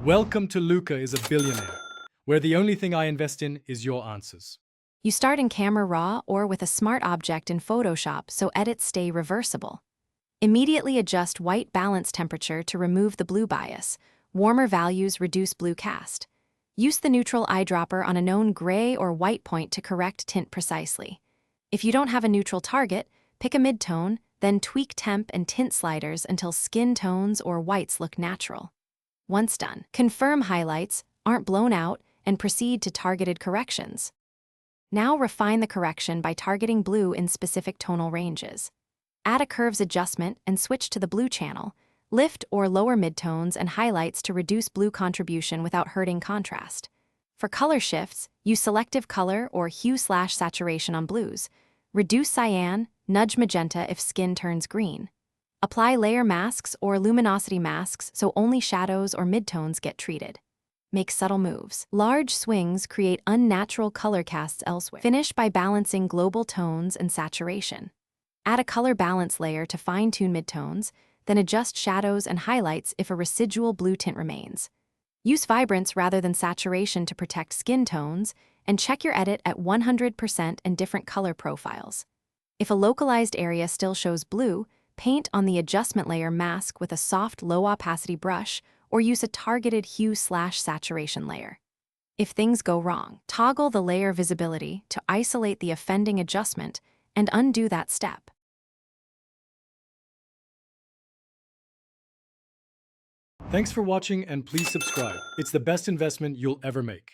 Welcome to Luca is a Billionaire, where the only thing I invest in is your answers. You start in Camera Raw or with a smart object in Photoshop so edits stay reversible. Immediately adjust white balance temperature to remove the blue bias. Warmer values reduce blue cast. Use the neutral eyedropper on a known gray or white point to correct tint precisely. If you don't have a neutral target, pick a midtone, then tweak temp and tint sliders until skin tones or whites look natural. Once done, confirm highlights aren't blown out and proceed to targeted corrections. Now refine the correction by targeting blue in specific tonal ranges. Add a curves adjustment and switch to the blue channel. Lift or lower midtones and highlights to reduce blue contribution without hurting contrast. For color shifts, use selective color or hue/saturation on blues. Reduce cyan, nudge magenta if skin turns green. Apply layer masks or luminosity masks so only shadows or midtones get treated. Make subtle moves. Large swings create unnatural color casts elsewhere. Finish by balancing global tones and saturation. Add a color balance layer to fine-tune midtones, then adjust shadows and highlights if a residual blue tint remains. Use vibrance rather than saturation to protect skin tones, and check your edit at 100% and different color profiles. If a localized area still shows blue, paint on the adjustment layer mask with a soft, low-opacity brush or use a targeted hue/saturation layer. If things go wrong, toggle the layer visibility to isolate the offending adjustment and undo that step. Thanks for watching and please subscribe. It's the best investment you'll ever make.